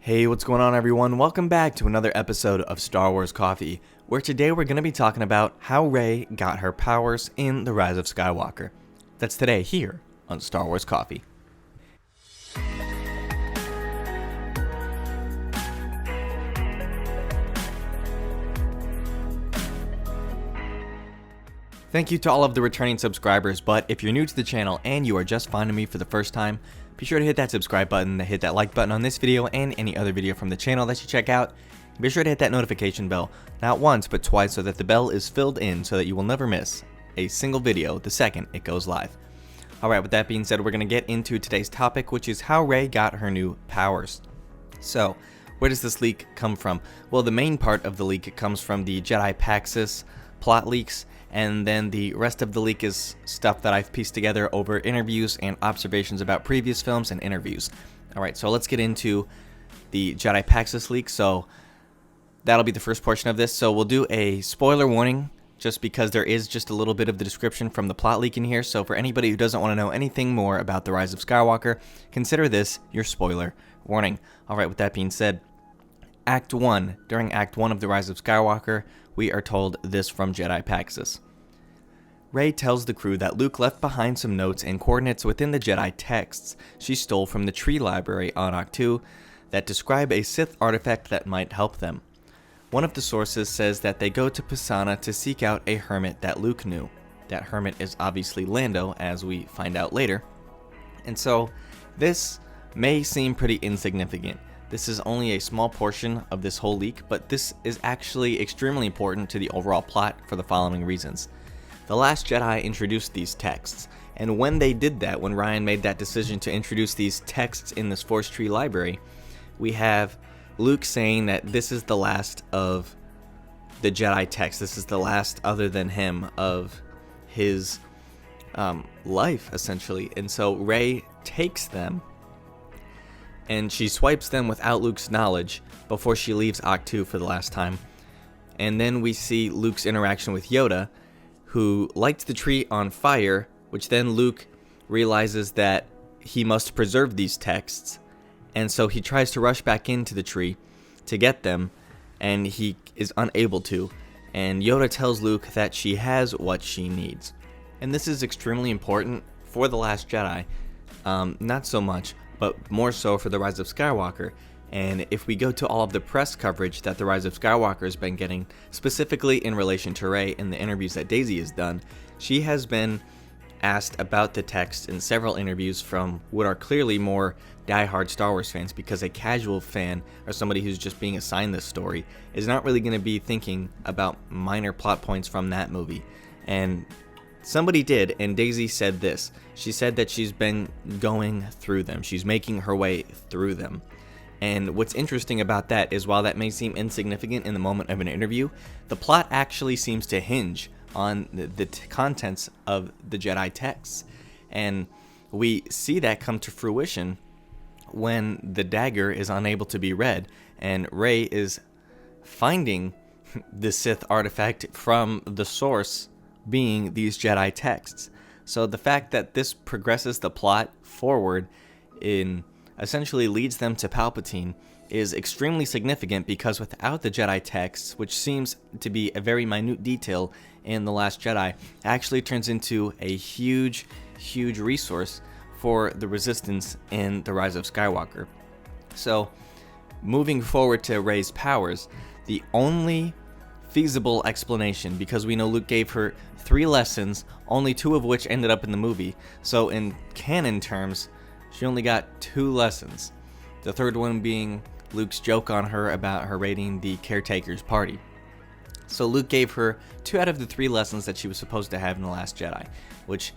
Hey, what's going on everyone? Welcome back to another episode of Star Wars Coffee, where today we're going to be talking about how Rey got her powers in The Rise of Skywalker. That's today here on Star Wars Coffee. Thank you to all of the returning subscribers, but if you're new to the channel and you are just finding me for the first time, be sure to hit that subscribe button, hit that like button on this video and any other video from the channel that you check out. Be sure to hit that notification bell, not once but twice, so that the bell is filled in so that you will never miss a single video the second it goes live. Alright, with that being said, we're going to get into today's topic, which is how Rey got her new powers. So, where does this leak come from? Well, the main part of the leak comes from the Jedi Paxis plot leaks, and then the rest of the leak is stuff that I've pieced together over interviews and observations about previous films and interviews. Alright, so let's get into the Jedi Paxis leak. So that'll be the first portion of this. So we'll do a spoiler warning, just because there is just a little bit of the description from the plot leak in here. So for anybody who doesn't want to know anything more about The Rise of Skywalker, consider this your spoiler warning. Alright, with that being said, Act 1. During Act 1 of The Rise of Skywalker, we are told this from Jedi Paxis. Rey tells the crew that Luke left behind some notes and coordinates within the Jedi texts she stole from the tree library on Ahch-To that describe a Sith artifact that might help them. One of the sources says that they go to Pasaana to seek out a hermit that Luke knew. That hermit is obviously Lando, as we find out later. And so, this may seem pretty insignificant. This is only a small portion of this whole leak, but this is actually extremely important to the overall plot for the following reasons. The Last Jedi introduced these texts, and when they did that, when Rian made that decision to introduce these texts in this Force Tree library, we have Luke saying that this is the last of the Jedi text. This is the last, other than him, of his life, essentially. And so Rey takes them, and she swipes them without Luke's knowledge before she leaves Ahch-To for the last time. And then we see Luke's interaction with Yoda, who lights the tree on fire, which then Luke realizes that he must preserve these texts, and so he tries to rush back into the tree to get them, and he is unable to, and Yoda tells Luke that she has what she needs. And this is extremely important for The Last Jedi, not so much, but more so for The Rise of Skywalker. And if we go to all of the press coverage that The Rise of Skywalker has been getting, specifically in relation to Rey in the interviews that Daisy has done, she has been asked about the text in several interviews from what are clearly more diehard Star Wars fans, because a casual fan or somebody who's just being assigned this story is not really going to be thinking about minor plot points from that movie. And somebody did, and Daisy said this. She said that she's been going through them. She's making her way through them. And what's interesting about that is, while that may seem insignificant in the moment of an interview, the plot actually seems to hinge on the contents of the Jedi texts. And we see that come to fruition when the dagger is unable to be read, and Rey is finding the Sith artifact from the source being these Jedi texts. So the fact that this progresses the plot forward in essentially leads them to Palpatine is extremely significant, because without the Jedi texts, which seems to be a very minute detail in The Last Jedi, actually turns into a huge resource for the Resistance in The Rise of Skywalker. So, moving forward to Rey's powers, the only feasible explanation, because we know Luke gave her 3 lessons, only 2 of which ended up in the movie, so in canon terms, she only got 2 lessons. The third one being Luke's joke on her about her raiding the caretaker's party. So Luke gave her 2 out of the 3 lessons that she was supposed to have in The Last Jedi, which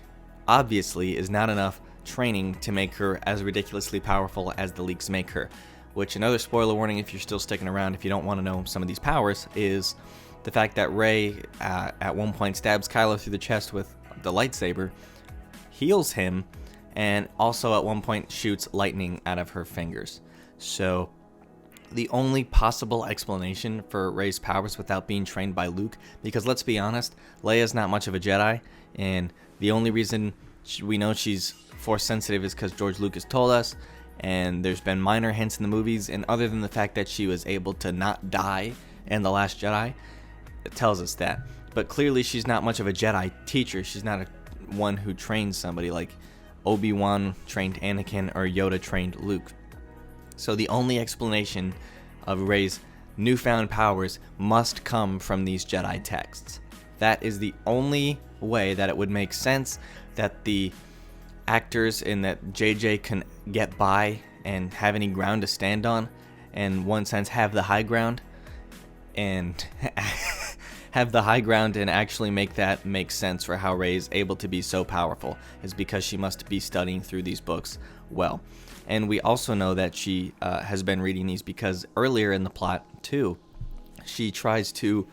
obviously is not enough training to make her as ridiculously powerful as the leaks make her. Which, another spoiler warning if you're still sticking around, if you don't want to know some of these powers, is the fact that Rey at one point stabs Kylo through the chest with the lightsaber, heals him, and also at one point shoots lightning out of her fingers. So the only possible explanation for Rey's powers without being trained by Luke, because let's be honest, Leia's not much of a Jedi, and the only reason we know she's Force sensitive is because George Lucas told us, and there's been minor hints in the movies, and other than the fact that she was able to not die in The Last Jedi, it tells us that. But clearly she's not much of a Jedi teacher. She's not one who trains somebody like Obi-Wan trained Anakin or Yoda trained Luke. So the only explanation of Rey's newfound powers must come from these Jedi texts. That is the only way that it would make sense that the actors in that JJ can get by and have any ground to stand on, and in one sense have the high ground, and actually make that make sense for how Rey is able to be so powerful, is because she must be studying through these books well. And we also know that she has been reading these because earlier in the plot too, she tries to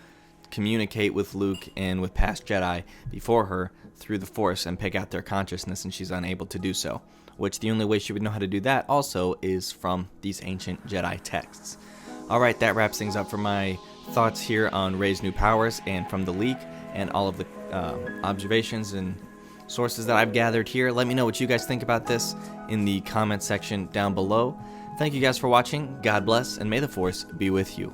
communicate with Luke and with past Jedi before her through the Force and pick out their consciousness, and she's unable to do so, which the only way she would know how to do that also is from these ancient Jedi texts. Alright, that wraps things up for my thoughts here on Rey's new powers and from the leak and all of the observations and sources that I've gathered here. Let me know what you guys think about this in the comment section down below. Thank you guys for watching, God bless, and may the Force be with you.